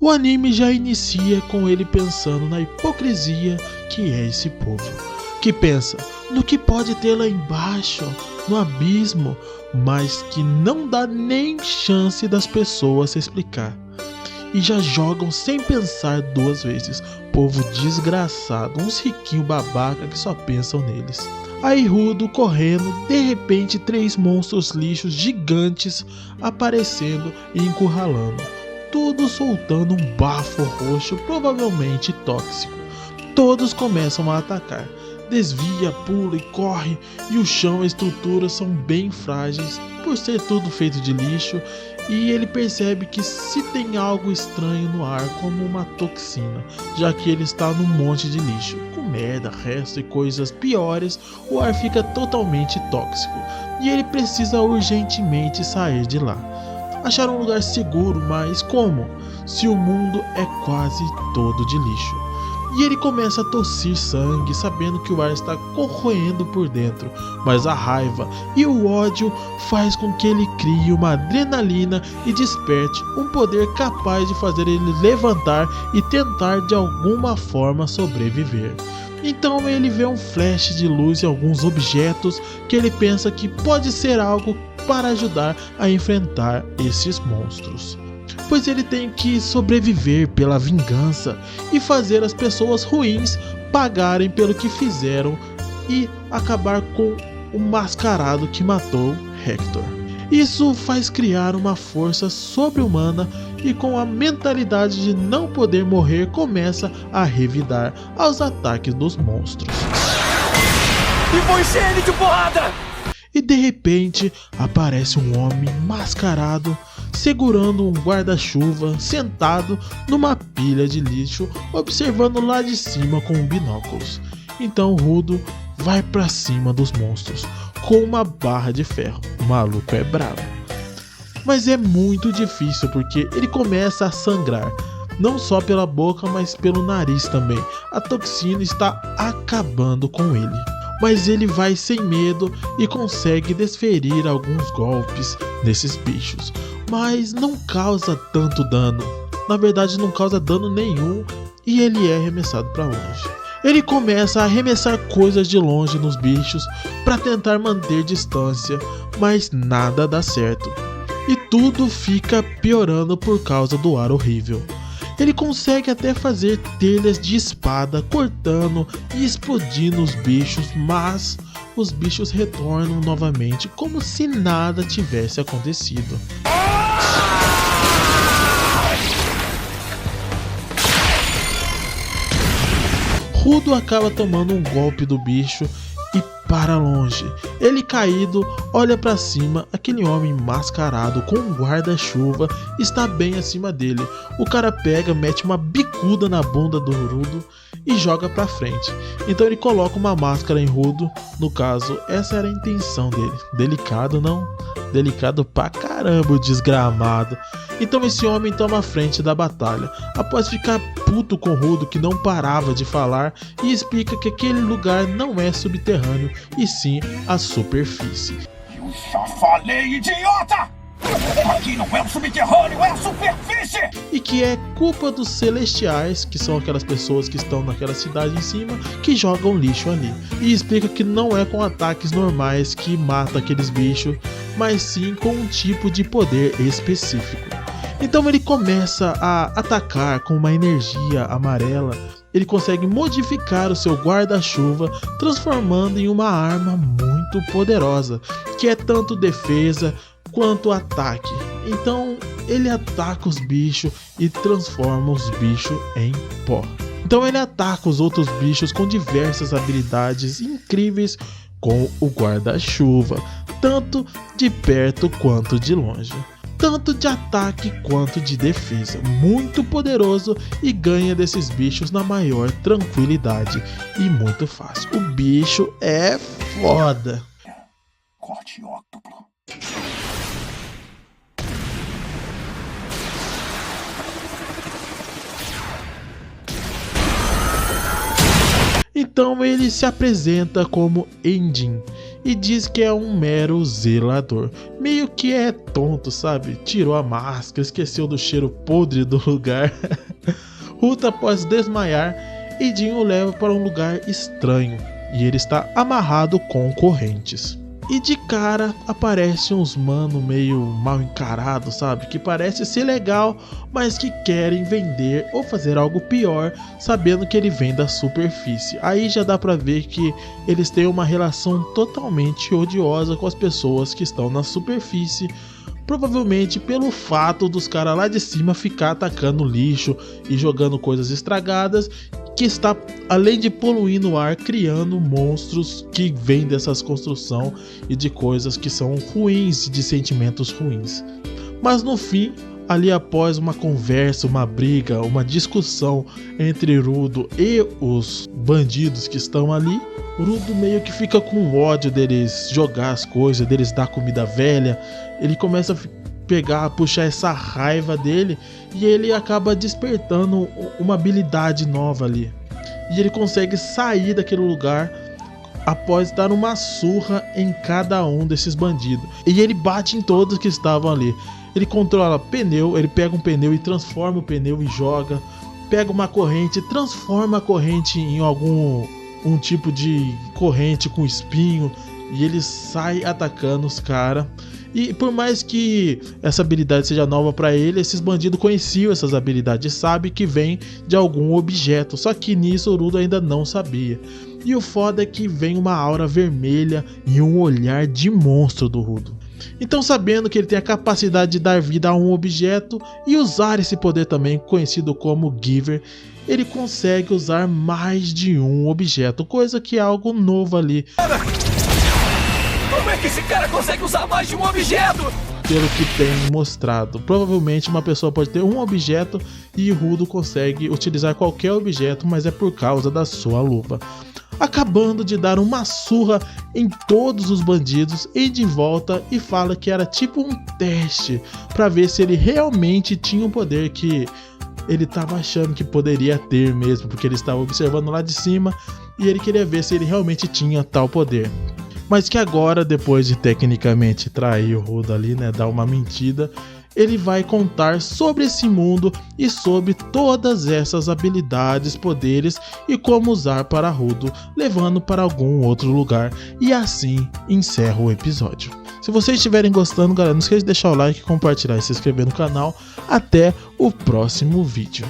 O anime já inicia com ele pensando na hipocrisia que é esse povo, que pensa no que pode ter lá embaixo, no abismo, mas que não dá nem chance das pessoas se explicar. E já jogam sem pensar duas vezes, povo desgraçado, uns riquinhos babaca que só pensam neles. Aí Rudo correndo, de repente 3 monstros lixos gigantes aparecendo e encurralando, tudo soltando um bafo roxo provavelmente tóxico. Todos começam a atacar, desvia, pula e corre, e o chão e a estrutura são bem frágeis por ser tudo feito de lixo, e ele percebe que se tem algo estranho no ar como uma toxina, já que ele está num monte de lixo, com merda, resto e coisas piores, o ar fica totalmente tóxico, e ele precisa urgentemente sair de lá. Achar um lugar seguro, mas como? Se o mundo é quase todo de lixo. E ele começa a tossir sangue, sabendo que o ar está corroendo por dentro, mas a raiva e o ódio faz com que ele crie uma adrenalina e desperte um poder capaz de fazer ele levantar e tentar de alguma forma sobreviver. Então ele vê um flash de luz em alguns objetos que ele pensa que pode ser algo para ajudar a enfrentar esses monstros. Pois ele tem que sobreviver pela vingança e fazer as pessoas ruins pagarem pelo que fizeram e acabar com o mascarado que matou Hector. Isso faz criar uma força sobre-humana e com a mentalidade de não poder morrer começa a revidar aos ataques dos monstros. E vou encher ele de porrada! E de repente aparece um homem mascarado segurando um guarda-chuva sentado numa pilha de lixo, observando lá de cima com binóculos. Então Rudo vai pra cima dos monstros com uma barra de ferro. O maluco é bravo. Mas é muito difícil porque ele começa a sangrar, não só pela boca, mas pelo nariz também. A toxina está acabando com ele. Mas ele vai sem medo e consegue desferir alguns golpes nesses bichos, mas não causa tanto dano. Na verdade não causa dano nenhum e ele é arremessado para longe. Ele começa a arremessar coisas de longe nos bichos para tentar manter distância, mas nada dá certo. E tudo fica piorando por causa do ar horrível. Ele consegue até fazer telhas de espada cortando e explodindo os bichos, mas os bichos retornam novamente como se nada tivesse acontecido. Rudo acaba tomando um golpe do bicho e para longe. Ele caído, olha para cima, aquele homem mascarado com um guarda-chuva está bem acima dele. O cara pega, mete uma bicuda na bunda do Rudo e joga pra frente. Então ele coloca uma máscara em Rudo, no caso, essa era a intenção dele. Delicado, não? Delicado pra caramba o desgramado. Então esse homem toma a frente da batalha, após ficar puto com Rudo que não parava de falar, e explica que aquele lugar não é subterrâneo, e sim a superfície. Eu já falei, idiota! Aqui não é o subterrâneo, é a superfície! E que é culpa dos celestiais, que são aquelas pessoas que estão naquela cidade em cima, que jogam lixo ali. E explica que não é com ataques normais que mata aqueles bichos, mas sim com um tipo de poder específico. Então ele começa a atacar com uma energia amarela. Ele consegue modificar o seu guarda-chuva, transformando em uma arma muito poderosa, que é tanto defesa quanto ataque. Então ele ataca os bichos e transforma os bichos em pó. Então ele ataca os outros bichos com diversas habilidades incríveis com o guarda-chuva, tanto de perto quanto de longe. Tanto de ataque quanto de defesa, muito poderoso, e ganha desses bichos na maior tranquilidade e muito fácil. O bicho é foda. Corte óctuplo. Então ele se apresenta como Endin e diz que é um mero zelador. Meio que é tonto, sabe? Tirou a máscara, esqueceu do cheiro podre do lugar. Ruth, após desmaiar, e Jim o leva para um lugar estranho e ele está amarrado com correntes. E de cara aparece uns mano meio mal encarado, sabe? Que parece ser legal, mas que querem vender ou fazer algo pior, sabendo que ele vem da superfície. Aí já dá pra ver que eles têm uma relação totalmente odiosa com as pessoas que estão na superfície. Provavelmente pelo fato dos caras lá de cima ficar atacando lixo e jogando coisas estragadas, que está, além de poluir no ar, criando monstros que vêm dessas construções e de coisas que são ruins, de sentimentos ruins. Mas no fim, ali após uma conversa, uma briga, uma discussão entre Rudo e os bandidos que estão ali, Rudo meio que fica com ódio deles jogar as coisas, deles dar comida velha. Ele começa a puxar essa raiva dele e ele acaba despertando uma habilidade nova ali. E ele consegue sair daquele lugar após dar uma surra em cada um desses bandidos. E ele bate em todos que estavam ali. Ele controla pneu, ele pega um pneu e transforma o pneu e joga. Pega uma corrente, transforma a corrente em um tipo de corrente com espinho. E ele sai atacando os caras. E por mais que essa habilidade seja nova pra ele, esses bandidos conheciam essas habilidades, sabem que vem de algum objeto. Só que nisso o Rudo ainda não sabia. E o foda é que vem uma aura vermelha e um olhar de monstro do Rudo. Então, sabendo que ele tem a capacidade de dar vida a um objeto e usar esse poder também, conhecido como Giver, ele consegue usar mais de um objeto, coisa que é algo novo ali. Como é que esse cara consegue usar mais de um objeto? Pelo que tem mostrado, provavelmente uma pessoa pode ter um objeto e Rudo consegue utilizar qualquer objeto, mas é por causa da sua luva. Acabando de dar uma surra em todos os bandidos, Andy volta e fala que era tipo um teste para ver se ele realmente tinha um poder que ele estava achando que poderia ter mesmo, porque ele estava observando lá de cima e ele queria ver se ele realmente tinha tal poder. Mas que agora, depois de tecnicamente trair o Rudo ali, né, dar uma mentira, ele vai contar sobre esse mundo e sobre todas essas habilidades, poderes e como usar para Rudo, levando para algum outro lugar, e assim encerra o episódio. Se vocês estiverem gostando, galera, não esqueça de deixar o like, compartilhar e se inscrever no canal. Até o próximo vídeo.